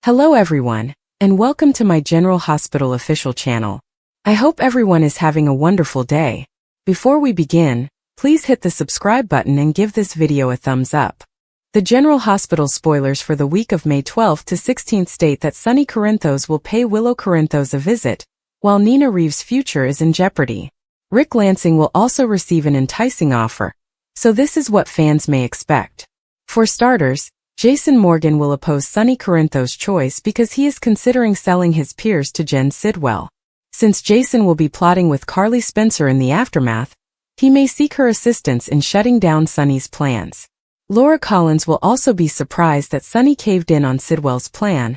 Hello everyone, and welcome to my General Hospital official channel. I hope everyone is having a wonderful day. Before we begin, please hit the subscribe button and give this video a thumbs up. The General Hospital spoilers for the week of May 12th to 16th state that Sonny Corinthos will pay Willow Corinthos a visit, while Nina Reeves' future is in jeopardy. Rick Lansing will also receive an enticing offer, so this is what fans may expect. For starters, Jason Morgan will oppose Sonny Corinthos' choice because he is considering selling his peers to Jen Sidwell. Since Jason will be plotting with Carly Spencer in the aftermath, he may seek her assistance in shutting down Sonny's plans. Laura Collins will also be surprised that Sonny caved in on Sidwell's plan,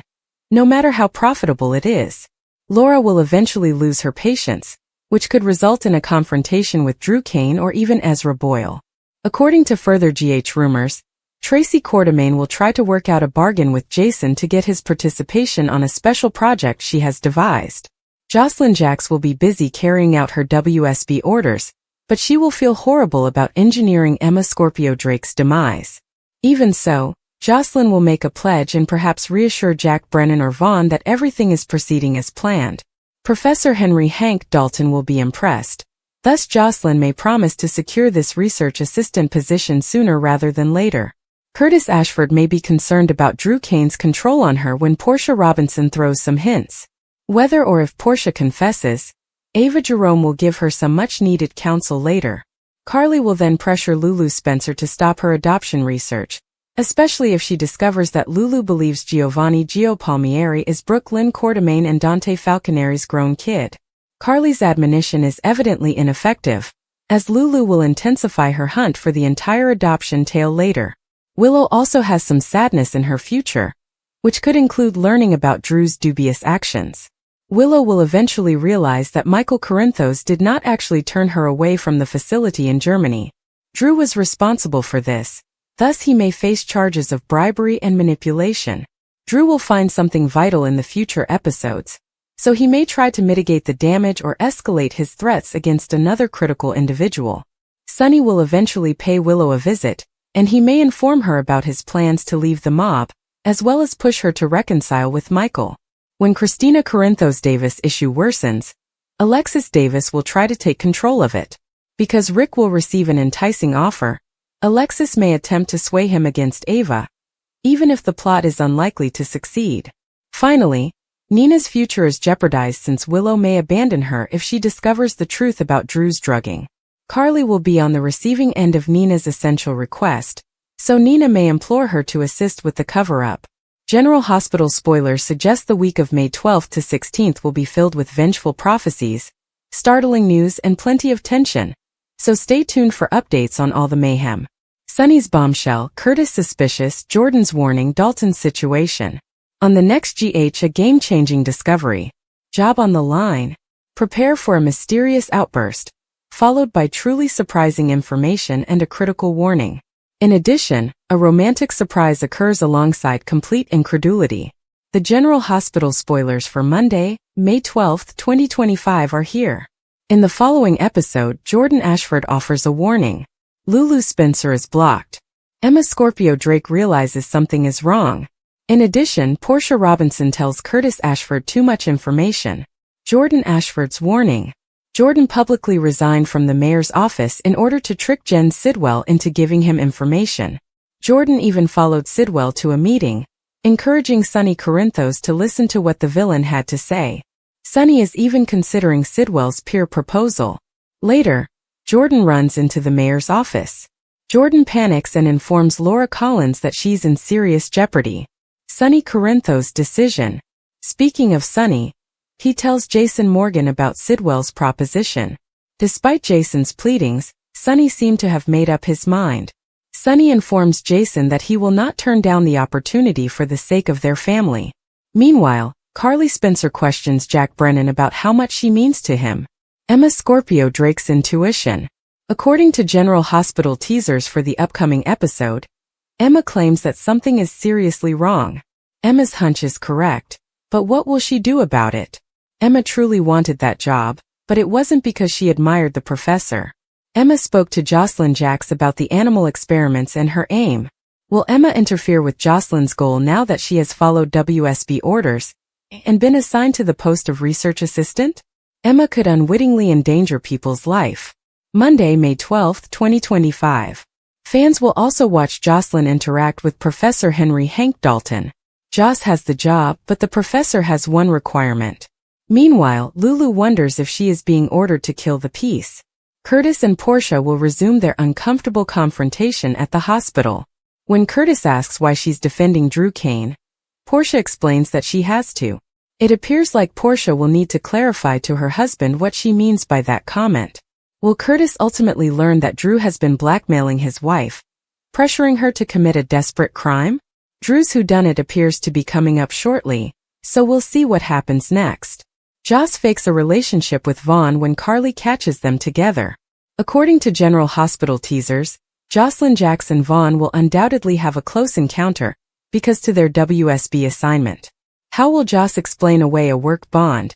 no matter how profitable it is. Laura will eventually lose her patience, which could result in a confrontation with Drew Kane or even Ezra Boyle. According to further GH rumors, Tracy Quartermaine will try to work out a bargain with Jason to get his participation on a special project she has devised. Jocelyn Jacks will be busy carrying out her WSB orders, but she will feel horrible about engineering Emma Scorpio Drake's demise. Even so, Jocelyn will make a pledge and perhaps reassure Jack Brennan or Vaughn that everything is proceeding as planned. Professor Henry Hank Dalton will be impressed. Thus Jocelyn may promise to secure this research assistant position sooner rather than later. Curtis Ashford may be concerned about Drew Kane's control on her when Portia Robinson throws some hints. Whether or if Portia confesses, Ava Jerome will give her some much-needed counsel later. Carly will then pressure Lulu Spencer to stop her adoption research, especially if she discovers that Lulu believes Giovanni Gio Palmieri is Brooke Lynn Quartermaine and Dante Falconeri's grown kid. Carly's admonition is evidently ineffective, as Lulu will intensify her hunt for the entire adoption tale later. Willow also has some sadness in her future, which could include learning about Drew's dubious actions. Willow will eventually realize that Michael Corinthos did not actually turn her away from the facility in Germany. Drew was responsible for this, thus he may face charges of bribery and manipulation. Drew will find something vital in the future episodes, so he may try to mitigate the damage or escalate his threats against another critical individual. Sonny will eventually pay Willow a visit, and he may inform her about his plans to leave the mob, as well as push her to reconcile with Michael. When Christina Corinthos Davis' issue worsens, Alexis Davis will try to take control of it. Because Rick will receive an enticing offer, Alexis may attempt to sway him against Ava, even if the plot is unlikely to succeed. Finally, Nina's future is jeopardized since Willow may abandon her if she discovers the truth about Drew's drugging. Carly will be on the receiving end of Nina's essential request, so Nina may implore her to assist with the cover-up. General Hospital spoilers suggest the week of May 12th to 16th will be filled with vengeful prophecies, startling news and plenty of tension, so stay tuned for updates on all the mayhem. Sonny's bombshell, Curtis suspicious, Jordan's warning, Dalton's situation. On the next GH, a game-changing discovery. Job on the line. Prepare for a mysterious outburst, followed by truly surprising information and a critical warning. In addition, a romantic surprise occurs alongside complete incredulity. The General Hospital spoilers for Monday, May 12, 2025 are here. In the following episode, Jordan Ashford offers a warning. Lulu Spencer is blocked. Emma Scorpio Drake realizes something is wrong. In addition, Portia Robinson tells Curtis Ashford too much information. Jordan Ashford's warning. Jordan publicly resigned from the mayor's office in order to trick Jen Sidwell into giving him information. Jordan even followed Sidwell to a meeting, encouraging Sonny Corinthos to listen to what the villain had to say. Sonny is even considering Sidwell's peer proposal. Later, Jordan runs into the mayor's office. Jordan panics and informs Laura Collins that she's in serious jeopardy. Sonny Corinthos' decision. Speaking of Sonny, he tells Jason Morgan about Sidwell's proposition. Despite Jason's pleadings, Sonny seemed to have made up his mind. Sonny informs Jason that he will not turn down the opportunity for the sake of their family. Meanwhile, Carly Spencer questions Jack Brennan about how much she means to him. Emma Scorpio Drake's intuition. According to General Hospital teasers for the upcoming episode, Emma claims that something is seriously wrong. Emma's hunch is correct, but what will she do about it? Emma truly wanted that job, but it wasn't because she admired the professor. Emma spoke to Jocelyn Jacks about the animal experiments and her aim. Will Emma interfere with Jocelyn's goal now that she has followed WSB orders and been assigned to the post of research assistant? Emma could unwittingly endanger people's life. Monday, May 12, 2025. Fans will also watch Jocelyn interact with Professor Henry Hank Dalton. Joss has the job, but the professor has one requirement. Meanwhile, Lulu wonders if she is being ordered to kill the piece. Curtis and Portia will resume their uncomfortable confrontation at the hospital. When Curtis asks why she's defending Drew Kane, Portia explains that she has to. It appears like Portia will need to clarify to her husband what she means by that comment. Will Curtis ultimately learn that Drew has been blackmailing his wife, pressuring her to commit a desperate crime? Drew's whodunit appears to be coming up shortly, so we'll see what happens next. Joss fakes a relationship with Vaughn when Carly catches them together. According to General Hospital teasers, Jocelyn Jax and Vaughn will undoubtedly have a close encounter, because to their WSB assignment. How will Joss explain away a work bond?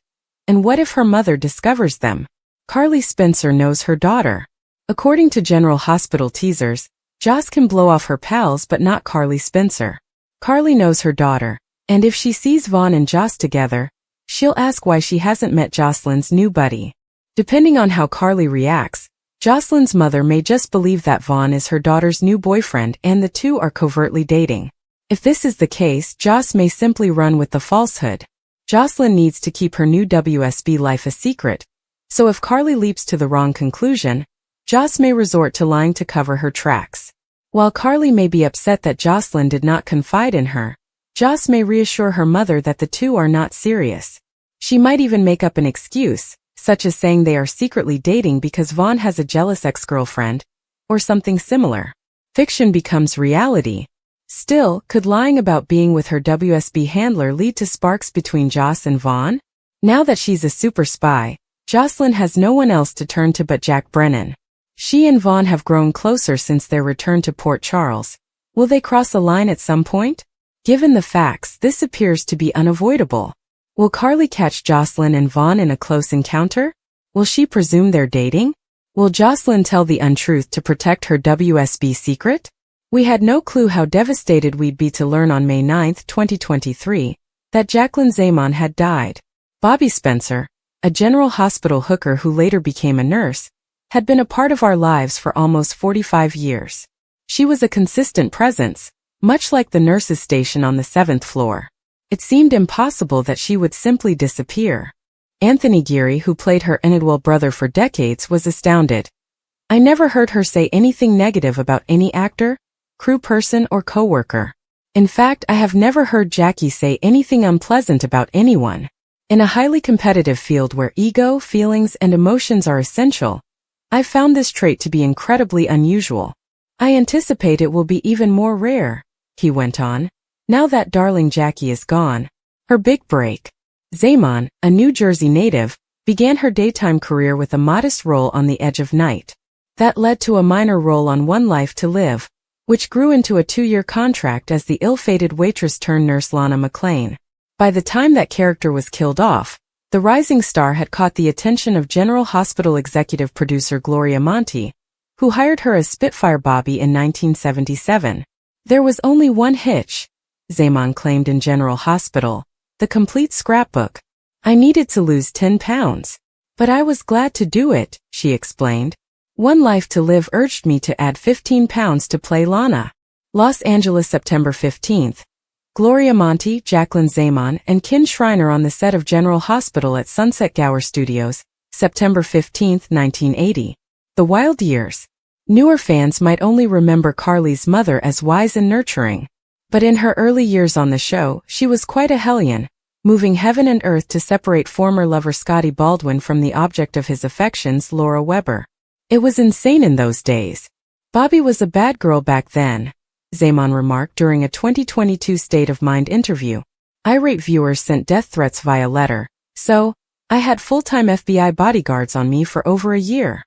And what if her mother discovers them? Carly Spencer knows her daughter. According to General Hospital teasers, Joss can blow off her pals but not Carly Spencer. Carly knows her daughter, and if she sees Vaughn and Joss together, she'll ask why she hasn't met Jocelyn's new buddy. Depending on how Carly reacts, Jocelyn's mother may just believe that Vaughn is her daughter's new boyfriend and the two are covertly dating. If this is the case, Joss may simply run with the falsehood. Jocelyn needs to keep her new WSB life a secret, so if Carly leaps to the wrong conclusion, Joss may resort to lying to cover her tracks. While Carly may be upset that Jocelyn did not confide in her, Joss may reassure her mother that the two are not serious. She might even make up an excuse, such as saying they are secretly dating because Vaughn has a jealous ex-girlfriend, or something similar. Fiction becomes reality. Still, could lying about being with her WSB handler lead to sparks between Joss and Vaughn? Now that she's a super spy, Jocelyn has no one else to turn to but Jack Brennan. She and Vaughn have grown closer since their return to Port Charles. Will they cross a line at some point? Given the facts, this appears to be unavoidable. Will Carly catch Jocelyn and Vaughn in a close encounter? Will she presume they're dating? Will Jocelyn tell the untruth to protect her WSB secret? We had no clue how devastated we'd be to learn on May 9, 2023, that Jacqueline Zaman had died. Bobby Spencer, a General Hospital hooker who later became a nurse, had been a part of our lives for almost 45 years. She was a consistent presence, much like the nurses' station on the 7th floor. It seemed impossible that she would simply disappear. Anthony Geary, who played her Enidwell brother for decades, was astounded. I never heard her say anything negative about any actor, crew person, or coworker. In fact, I have never heard Jackie say anything unpleasant about anyone. In a highly competitive field where ego, feelings, and emotions are essential, I found this trait to be incredibly unusual. I anticipate it will be even more rare, he went on. Now that darling Jackie is gone. Her big break. Zaman, a New Jersey native, began her daytime career with a modest role on The Edge of Night. That led to a minor role on One Life to Live, which grew into a 2-year contract as the ill-fated waitress-turned-nurse Lana McLean. By the time that character was killed off, the rising star had caught the attention of General Hospital executive producer Gloria Monty, who hired her as Spitfire Bobby in 1977. There was only one hitch, Zaman claimed in General Hospital, the complete scrapbook. I needed to lose 10 pounds. But I was glad to do it, she explained. One Life to Live urged me to add 15 pounds to play Lana. Los Angeles, September 15th. Gloria Monty, Jacqueline Zaman, and Ken Schreiner on the set of General Hospital at Sunset Gower Studios, September 15, 1980. The Wild Years. Newer fans might only remember Carly's mother as wise and nurturing. But in her early years on the show, she was quite a hellion, moving heaven and earth to separate former lover Scotty Baldwin from the object of his affections, Laura Weber. It was insane in those days. Bobby was a bad girl back then, Zaman remarked during a 2022 State of Mind interview. Irate viewers sent death threats via letter, so I had full-time FBI bodyguards on me for over a year.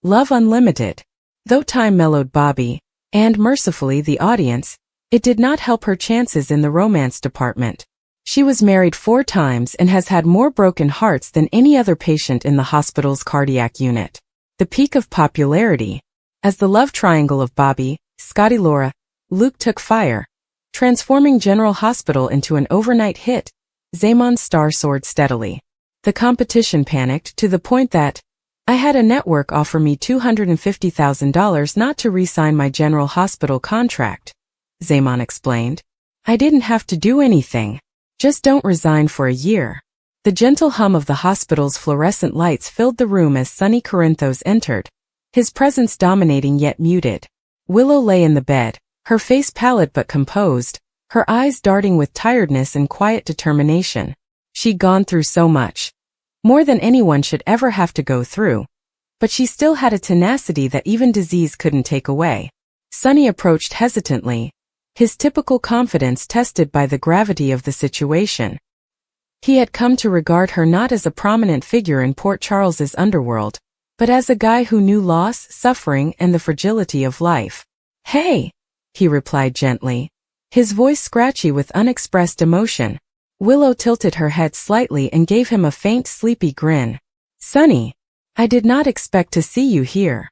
Love Unlimited. Though time mellowed Bobby, and mercifully the audience, it did not help her chances in the romance department. She was married 4 times and has had more broken hearts than any other patient in the hospital's cardiac unit. The peak of popularity. As the love triangle of Bobby, Scotty Laura, Luke took fire, transforming General Hospital into an overnight hit. Zamon's star soared steadily. The competition panicked to the point that I had a network offer me $250,000 not to re-sign my General Hospital contract, Zaman explained. I didn't have to do anything. Just don't resign for a year. The gentle hum of the hospital's fluorescent lights filled the room as Sonny Corinthos entered, his presence dominating yet muted. Willow lay in the bed, her face pallid but composed, her eyes darting with tiredness and quiet determination. She'd gone through so much. More than anyone should ever have to go through. But she still had a tenacity that even disease couldn't take away. Sonny approached hesitantly, his typical confidence tested by the gravity of the situation. He had come to regard her not as a prominent figure in Port Charles's underworld, but as a guy who knew loss, suffering, and the fragility of life. "Hey," he replied gently, his voice scratchy with unexpressed emotion. Willow tilted her head slightly and gave him a faint, sleepy grin. "Sonny, I did not expect to see you here."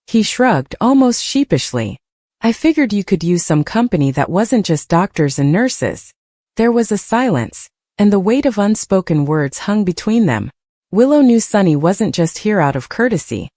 He shrugged almost sheepishly. "I figured you could use some company that wasn't just doctors and nurses." There was a silence, and the weight of unspoken words hung between them. Willow knew Sonny wasn't just here out of courtesy.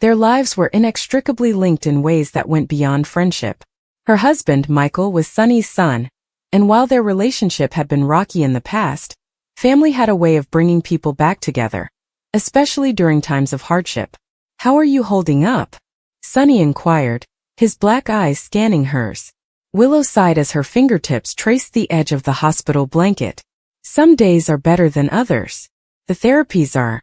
Their lives were inextricably linked in ways that went beyond friendship. Her husband, Michael, was Sonny's son, and while their relationship had been rocky in the past, family had a way of bringing people back together, especially during times of hardship. "How are you holding up?" Sonny inquired, his black eyes scanning hers. Willow sighed as her fingertips traced the edge of the hospital blanket. "Some days are better than others. The therapies are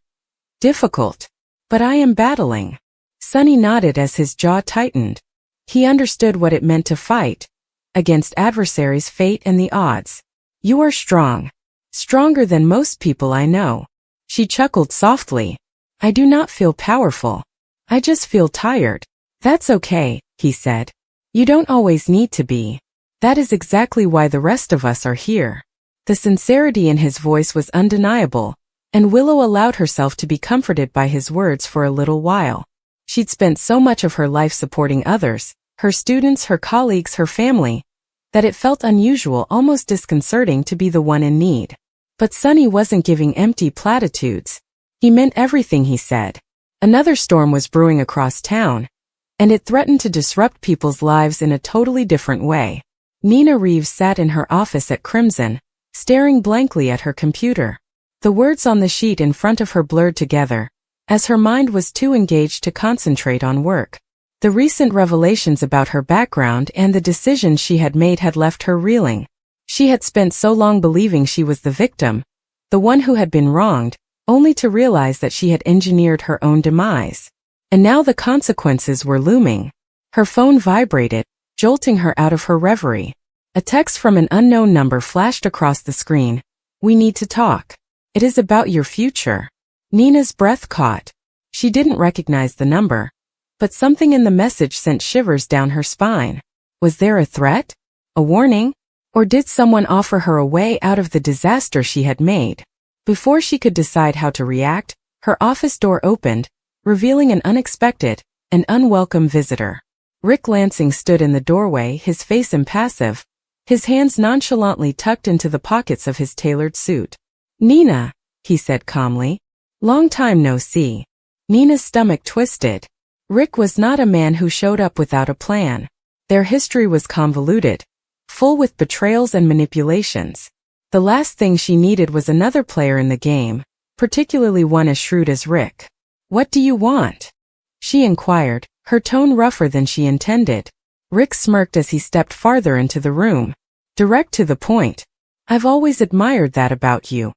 difficult, but I am battling." Sonny nodded as his jaw tightened. He understood what it meant to fight against adversaries, fate, and the odds. "You are strong. Stronger than most people I know." She chuckled softly. "I do not feel powerful. I just feel tired." "That's okay," he said. "You don't always need to be. That is exactly why the rest of us are here." The sincerity in his voice was undeniable, and Willow allowed herself to be comforted by his words for a little while. She'd spent so much of her life supporting others, her students, her colleagues, her family, that it felt unusual, almost disconcerting to be the one in need. But Sonny wasn't giving empty platitudes. He meant everything he said. Another storm was brewing across town, and it threatened to disrupt people's lives in a totally different way. Nina Reeves sat in her office at Crimson, staring blankly at her computer. The words on the sheet in front of her blurred together, as her mind was too engaged to concentrate on work. The recent revelations about her background and the decisions she had made had left her reeling. She had spent so long believing she was the victim, the one who had been wronged, only to realize that she had engineered her own demise. And now the consequences were looming. Her phone vibrated, jolting her out of her reverie. A text from an unknown number flashed across the screen. "We need to talk. It is about your future." Nina's breath caught. She didn't recognize the number, but something in the message sent shivers down her spine. Was there a threat? A warning? Or did someone offer her a way out of the disaster she had made? Before she could decide how to react, her office door opened, revealing an unexpected and unwelcome visitor. Rick Lansing stood in the doorway, his face impassive, his hands nonchalantly tucked into the pockets of his tailored suit. "Nina," he said calmly. "Long time no see." Nina's stomach twisted. Rick was not a man who showed up without a plan. Their history was convoluted, full with betrayals and manipulations. The last thing she needed was another player in the game, particularly one as shrewd as Rick. "What do you want?" she inquired, her tone rougher than she intended. Rick smirked as he stepped farther into the room. Direct to the point. "I've always admired that about you."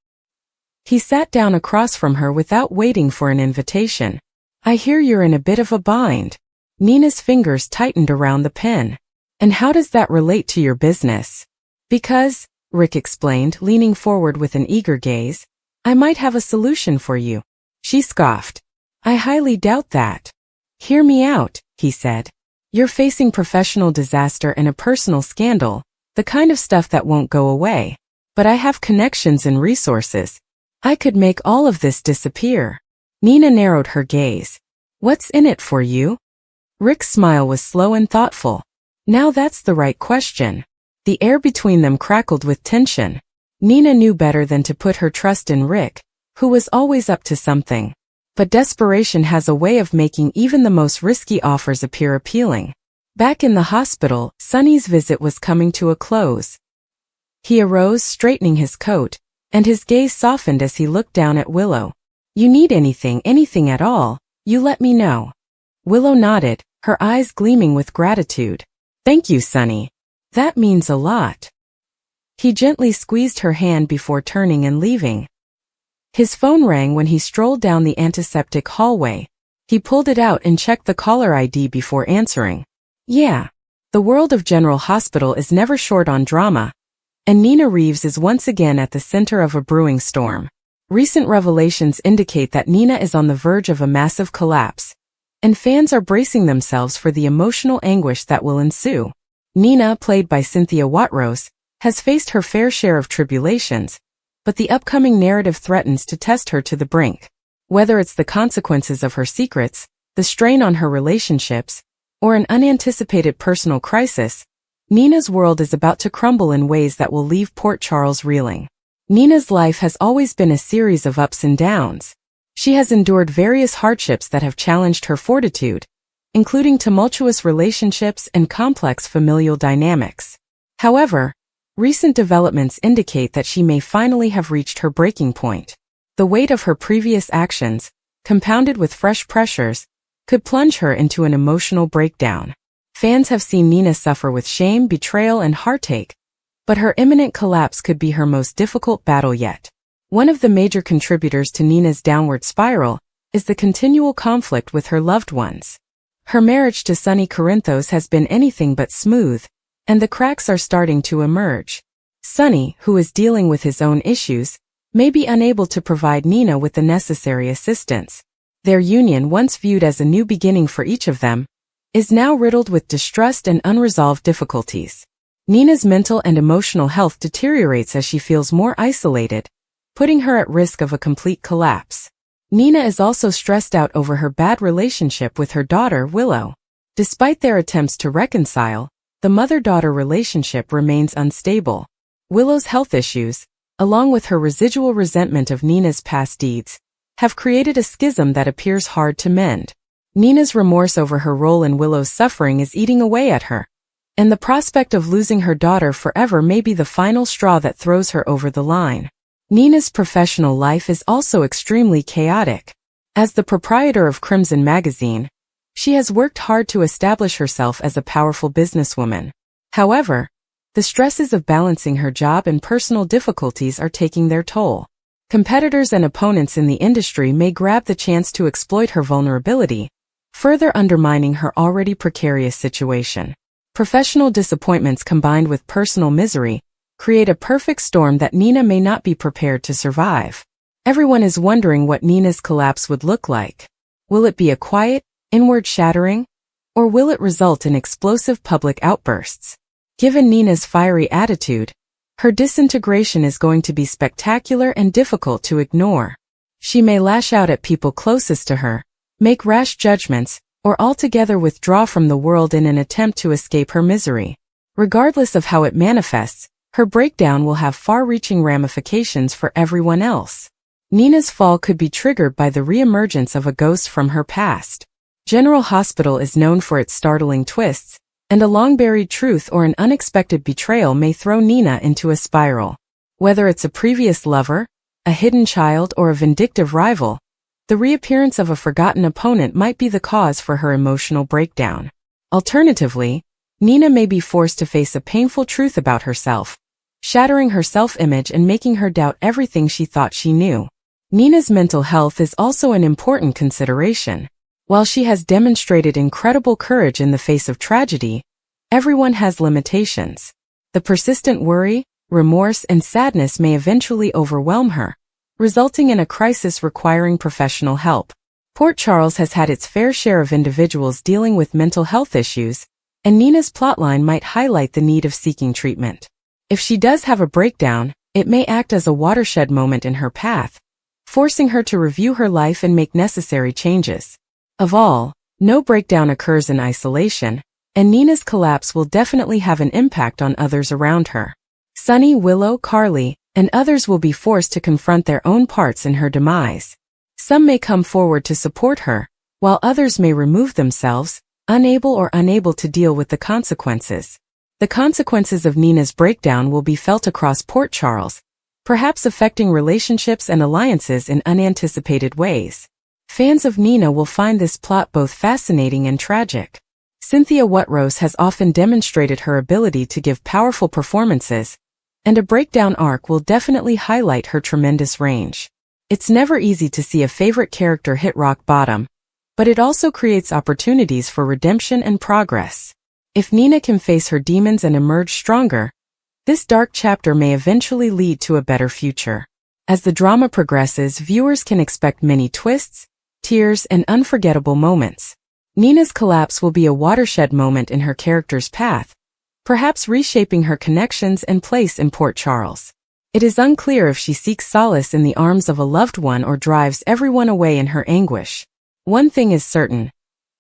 He sat down across from her without waiting for an invitation. "I hear you're in a bit of a bind." Nina's fingers tightened around the pen. "And how does that relate to your business?" "Because," Rick explained, leaning forward with an eager gaze, "I might have a solution for you." She scoffed. "I highly doubt that." "Hear me out," he said. "You're facing professional disaster and a personal scandal, the kind of stuff that won't go away. But I have connections and resources. I could make all of this disappear." Nina narrowed her gaze. "What's in it for you?" Rick's smile was slow and thoughtful. Now that's the right question. The air between them crackled with tension. Nina knew better than to put her trust in Rick, who was always up to something. But desperation has a way of making even the most risky offers appear appealing. Back in the hospital, Sonny's visit was coming to a close. He arose, straightening his coat, and his gaze softened as he looked down at Willow. "You need anything at all, you let me know." Willow nodded, her eyes gleaming with gratitude. "Thank you, Sonny. That means a lot." He gently squeezed her hand before turning and leaving. His phone rang when he strolled down the antiseptic hallway. He pulled it out and checked the caller ID before answering. Yeah, the world of General Hospital is never short on drama, and Nina Reeves is once again at the center of a brewing storm. Recent revelations indicate that Nina is on the verge of a massive collapse, and fans are bracing themselves for the emotional anguish that will ensue. Nina, played by Cynthia Watrose, has faced her fair share of tribulations, but the upcoming narrative threatens to test her to the brink. Whether it's the consequences of her secrets, the strain on her relationships, or an unanticipated personal crisis, Nina's world is about to crumble in ways that will leave Port Charles reeling. Nina's life has always been a series of ups and downs. She has endured various hardships that have challenged her fortitude, including tumultuous relationships and complex familial dynamics. However, recent developments indicate that she may finally have reached her breaking point. The weight of her previous actions, compounded with fresh pressures, could plunge her into an emotional breakdown. Fans have seen Nina suffer with shame, betrayal, and heartache, but her imminent collapse could be her most difficult battle yet. One of the major contributors to Nina's downward spiral is the continual conflict with her loved ones. Her marriage to Sonny Corinthos has been anything but smooth, and the cracks are starting to emerge. Sonny, who is dealing with his own issues, may be unable to provide Nina with the necessary assistance. Their union, once viewed as a new beginning for each of them, is now riddled with distrust and unresolved difficulties. Nina's mental and emotional health deteriorates as she feels more isolated, putting her at risk of a complete collapse. Nina is also stressed out over her bad relationship with her daughter, Willow. Despite their attempts to reconcile, the mother-daughter relationship remains unstable. Willow's health issues, along with her residual resentment of Nina's past deeds, have created a schism that appears hard to mend. Nina's remorse over her role in Willow's suffering is eating away at her, and the prospect of losing her daughter forever may be the final straw that throws her over the line. Nina's professional life is also extremely chaotic. As the proprietor of Crimson Magazine, she has worked hard to establish herself as a powerful businesswoman. However, the stresses of balancing her job and personal difficulties are taking their toll. Competitors and opponents in the industry may grab the chance to exploit her vulnerability, further undermining her already precarious situation. Professional disappointments combined with personal misery create a perfect storm that Nina may not be prepared to survive. Everyone is wondering what Nina's collapse would look like. Will it be a quiet, inward shattering, or will it result in explosive public outbursts? Given Nina's fiery attitude, her disintegration is going to be spectacular and difficult to ignore. She may lash out at people closest to her, make rash judgments, or altogether withdraw from the world in an attempt to escape her misery. Regardless of how it manifests, her breakdown will have far-reaching ramifications for everyone else. Nina's fall could be triggered by the reemergence of a ghost from her past. General Hospital is known for its startling twists, and a long-buried truth or an unexpected betrayal may throw Nina into a spiral. Whether it's a previous lover, a hidden child, or a vindictive rival, the reappearance of a forgotten opponent might be the cause for her emotional breakdown. Alternatively, Nina may be forced to face a painful truth about herself, shattering her self-image and making her doubt everything she thought she knew. Nina's mental health is also an important consideration. While she has demonstrated incredible courage in the face of tragedy, everyone has limitations. The persistent worry, remorse, and sadness may eventually overwhelm her, resulting in a crisis requiring professional help. Port Charles has had its fair share of individuals dealing with mental health issues, and Nina's plotline might highlight the need of seeking treatment. If she does have a breakdown, it may act as a watershed moment in her path, forcing her to review her life and make necessary changes. Of all, no breakdown occurs in isolation, and Nina's collapse will definitely have an impact on others around her. Sonny, Willow, Carly, and others will be forced to confront their own parts in her demise. Some may come forward to support her, while others may remove themselves, unable to deal with the consequences. The consequences of Nina's breakdown will be felt across Port Charles, perhaps affecting relationships and alliances in unanticipated ways. Fans of Nina will find this plot both fascinating and tragic. Cynthia Whitrose has often demonstrated her ability to give powerful performances, and a breakdown arc will definitely highlight her tremendous range. It's never easy to see a favorite character hit rock bottom, but it also creates opportunities for redemption and progress. If Nina can face her demons and emerge stronger, this dark chapter may eventually lead to a better future. As the drama progresses, viewers can expect many twists, tears, and unforgettable moments. Nina's collapse will be a watershed moment in her character's path, perhaps reshaping her connections and place in Port Charles. It is unclear if she seeks solace in the arms of a loved one or drives everyone away in her anguish. One thing is certain: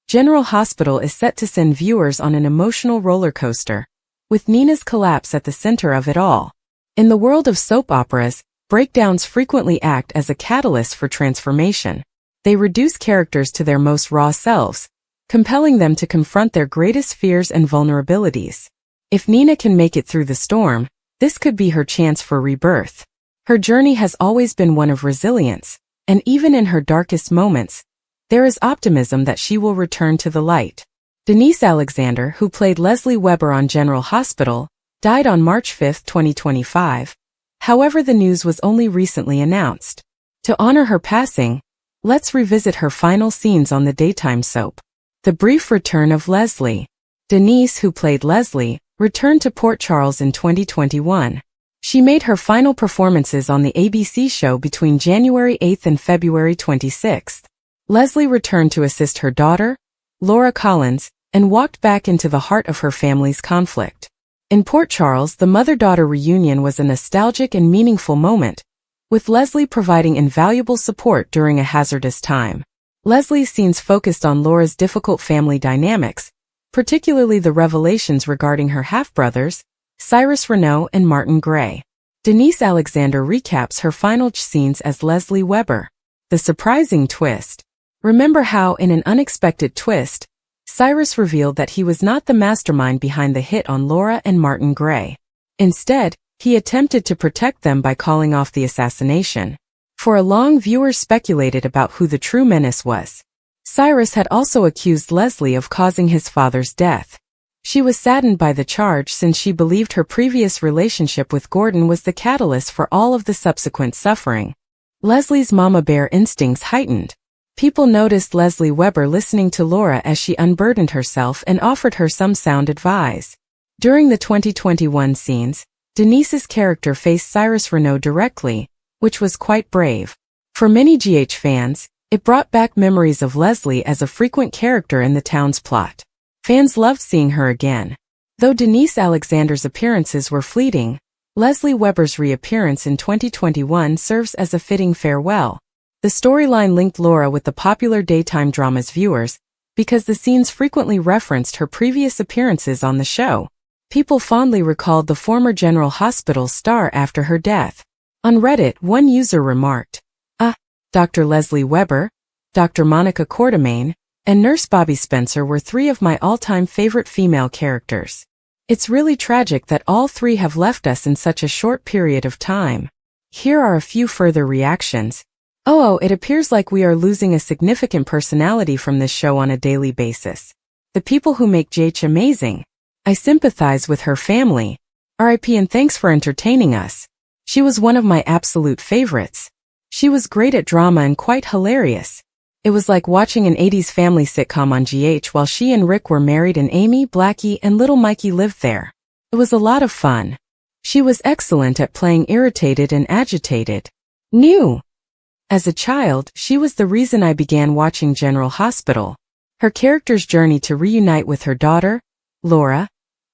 General Hospital is set to send viewers on an emotional roller coaster, with Nina's collapse at the center of it all. In the world of soap operas, breakdowns frequently act as a catalyst for transformation. They reduce characters to their most raw selves, compelling them to confront their greatest fears and vulnerabilities. If Nina can make it through the storm, this could be her chance for rebirth. Her journey has always been one of resilience, and even in her darkest moments, there is optimism that she will return to the light. Denise Alexander, who played Leslie Weber on General Hospital, died on March 5, 2025. However, the news was only recently announced. To honor her passing, let's revisit her final scenes on the daytime soap. The brief return of Leslie. Denise, who played Leslie, returned to Port Charles in 2021. She made her final performances on the ABC show between January 8 and February 26. Leslie returned to assist her daughter, Laura Collins, and walked back into the heart of her family's conflict. In Port Charles, the mother-daughter reunion was a nostalgic and meaningful moment, with Leslie providing invaluable support during a hazardous time. Leslie's scenes focused on Laura's difficult family dynamics, particularly the revelations regarding her half-brothers, Cyrus Renaud and Martin Gray. Denise Alexander recaps her final scenes as Leslie Weber. The surprising twist. Remember how, in an unexpected twist, Cyrus revealed that he was not the mastermind behind the hit on Laura and Martin Gray. Instead, he attempted to protect them by calling off the assassination. For a long, viewers speculated about who the true menace was. Cyrus had also accused Leslie of causing his father's death. She was saddened by the charge since she believed her previous relationship with Gordon was the catalyst for all of the subsequent suffering. Leslie's mama bear instincts heightened. People noticed Leslie Weber listening to Laura as she unburdened herself and offered her some sound advice. During the 2021 scenes, Denise's character faced Cyrus Renaud directly, which was quite brave. For many GH fans, it brought back memories of Leslie as a frequent character in the town's plot. Fans loved seeing her again. Though Denise Alexander's appearances were fleeting, Leslie Weber's reappearance in 2021 serves as a fitting farewell. The storyline linked Laura with the popular daytime drama's viewers because the scenes frequently referenced her previous appearances on the show. People fondly recalled the former General Hospital star after her death. On Reddit, one user remarked, Dr. Leslie Weber, Dr. Monica Quartermain, and Nurse Bobby Spencer were three of my all-time favorite female characters. It's really tragic that all three have left us in such a short period of time. Here are a few further reactions. It appears like we are losing a significant personality from this show on a daily basis. The people who make JH amazing. I sympathize with her family. RIP and thanks for entertaining us. She was one of my absolute favorites. She was great at drama and quite hilarious. It was like watching an 80s family sitcom on GH while she and Rick were married and Amy, Blackie, and little Mikey lived there. It was a lot of fun. She was excellent at playing irritated and agitated. As a child, she was the reason I began watching General Hospital. Her character's journey to reunite with her daughter, Laura,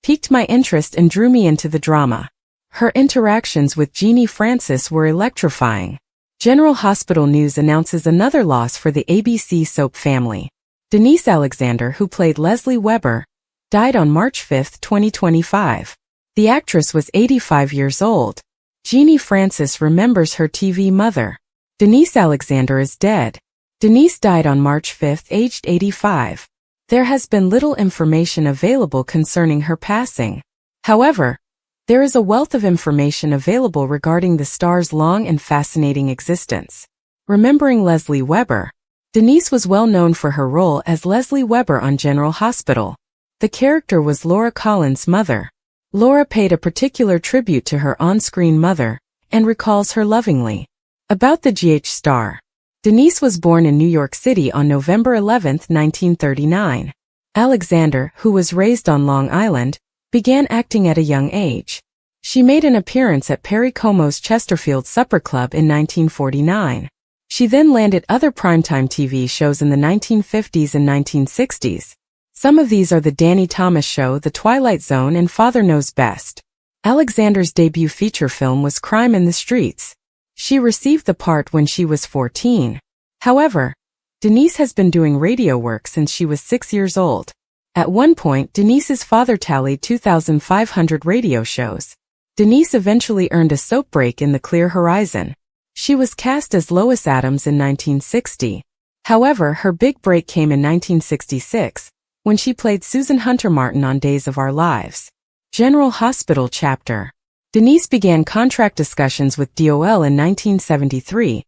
piqued my interest and drew me into the drama. Her interactions with Jeannie Francis were electrifying. General Hospital News announces another loss for the ABC soap family. Denise Alexander, who played Leslie Weber, died on March 5, 2025. The actress was 85 years old. Jeannie Francis remembers her TV mother. Denise Alexander is dead. Denise died on March 5, aged 85. There has been little information available concerning her passing. However, there is a wealth of information available regarding the star's long and fascinating existence. Remembering Leslie Weber. Denise was well known for her role as Leslie Weber on General Hospital. The character was Laura Collins' mother. Laura paid a particular tribute to her on-screen mother and recalls her lovingly. About the GH star. Denise was born in New York City on November 11, 1939. Alexander, who was raised on Long Island, began acting at a young age. She made an appearance at Perry Como's Chesterfield Supper Club in 1949. She then landed other primetime TV shows in the 1950s and 1960s. Some of these are The Danny Thomas Show, The Twilight Zone, and Father Knows Best. Alexander's debut feature film was Crime in the Streets. She received the part when she was 14. However, Denise has been doing radio work since she was 6 years old. At one point, Denise's father tallied 2,500 radio shows. Denise eventually earned a soap break in The Clear Horizon. She was cast as Lois Adams in 1960. However, her big break came in 1966, when she played Susan Hunter Martin on Days of Our Lives. General Hospital Chapter. Denise began contract discussions with DOL in 1973,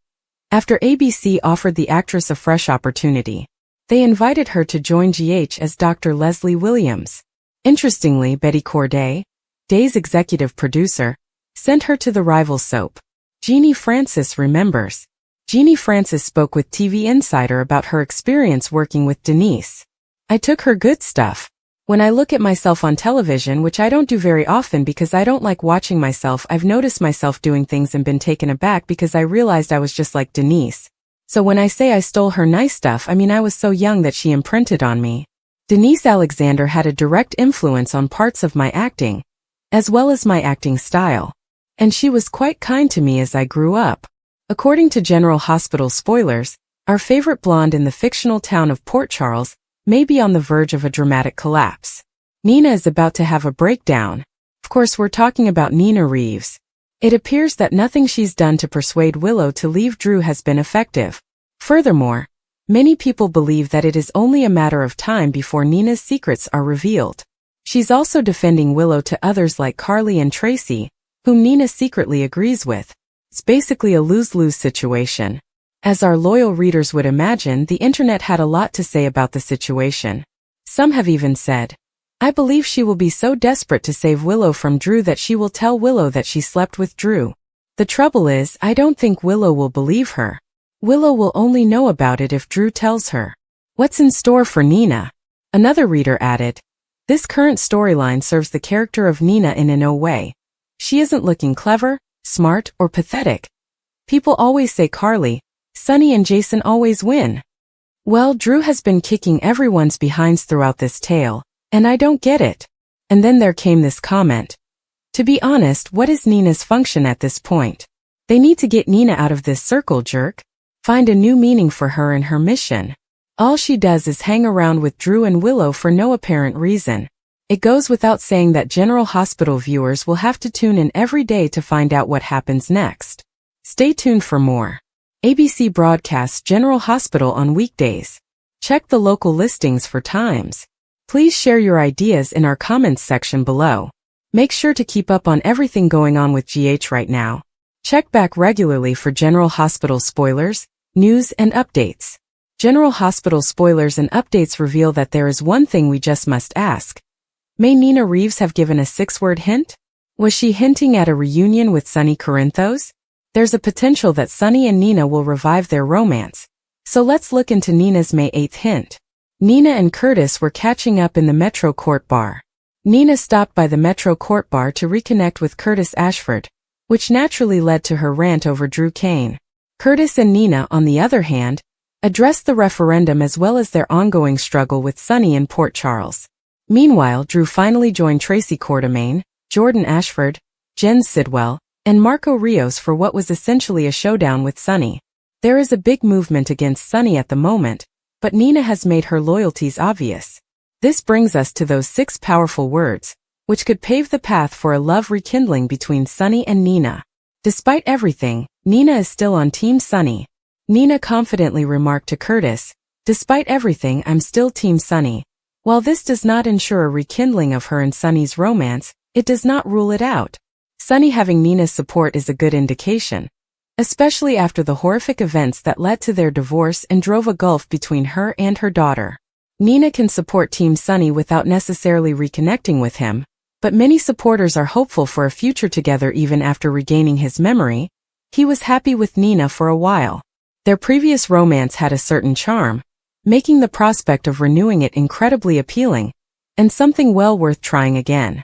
after ABC offered the actress a fresh opportunity. They invited her to join GH as Dr. Leslie Williams. Interestingly, Betty Corday, Day's executive producer, sent her to the rival soap. Jeannie Francis remembers. Jeannie Francis spoke with TV Insider about her experience working with Denise. I took her good stuff. When I look at myself on television, which I don't do very often because I don't like watching myself, I've noticed myself doing things and been taken aback because I realized I was just like Denise. So when I say I stole her nice stuff, I mean I was so young that she imprinted on me. Denise Alexander had a direct influence on parts of my acting, as well as my acting style. And she was quite kind to me as I grew up. According to General Hospital spoilers, our favorite blonde in the fictional town of Port Charles may be on the verge of a dramatic collapse. Nina is about to have a breakdown. Of course, we're talking about Nina Reeves. It appears that nothing she's done to persuade Willow to leave Drew has been effective. Furthermore, many people believe that it is only a matter of time before Nina's secrets are revealed. She's also defending Willow to others like Carly and Tracy, whom Nina secretly agrees with. It's basically a lose-lose situation. As our loyal readers would imagine, the internet had a lot to say about the situation. Some have even said, I believe she will be so desperate to save Willow from Drew that she will tell Willow that she slept with Drew. The trouble is, I don't think Willow will believe her. Willow will only know about it if Drew tells her. What's in store for Nina? Another reader added, this current storyline serves the character of Nina in no way. She isn't looking clever, smart, or pathetic. People always say Carly, Sonny and Jason always win. Well, Drew has been kicking everyone's behinds throughout this tale, and I don't get it. And then there came this comment. To be honest, what is Nina's function at this point? They need to get Nina out of this circle, jerk. Find a new meaning for her and her mission. All she does is hang around with Drew and Willow for no apparent reason. It goes without saying that General Hospital viewers will have to tune in every day to find out what happens next. Stay tuned for more. ABC broadcasts General Hospital on weekdays. Check the local listings for times. Please share your ideas in our comments section below. Make sure to keep up on everything going on with GH right now. Check back regularly for General Hospital spoilers, news, and updates. General Hospital spoilers and updates reveal that there is one thing we just must ask. May Nina Reeves have given a 6-word hint? Was she hinting at a reunion with Sonny Corinthos? There's a potential that Sonny and Nina will revive their romance. So let's look into Nina's May 8th hint. Nina and Curtis were catching up in the Metro Court Bar. Nina stopped by the Metro Court Bar to reconnect with Curtis Ashford, which naturally led to her rant over Drew Kane. Curtis and Nina, on the other hand, addressed the referendum as well as their ongoing struggle with Sonny in Port Charles. Meanwhile, Drew finally joined Tracy Quartermaine, Jordan Ashford, Jen Sidwell, and Marco Rios for what was essentially a showdown with Sonny. There is a big movement against Sonny at the moment, but Nina has made her loyalties obvious. This brings us to those 6 powerful words, which could pave the path for a love rekindling between Sonny and Nina. Despite everything, Nina is still on Team Sonny. Nina confidently remarked to Curtis, "Despite everything, I'm still Team Sonny." While this does not ensure a rekindling of her and Sonny's romance, it does not rule it out. Sonny having Nina's support is a good indication, especially after the horrific events that led to their divorce and drove a gulf between her and her daughter. Nina can support Team Sonny without necessarily reconnecting with him, but many supporters are hopeful for a future together even after regaining his memory. He was happy with Nina for a while. Their previous romance had a certain charm, making the prospect of renewing it incredibly appealing, and something well worth trying again.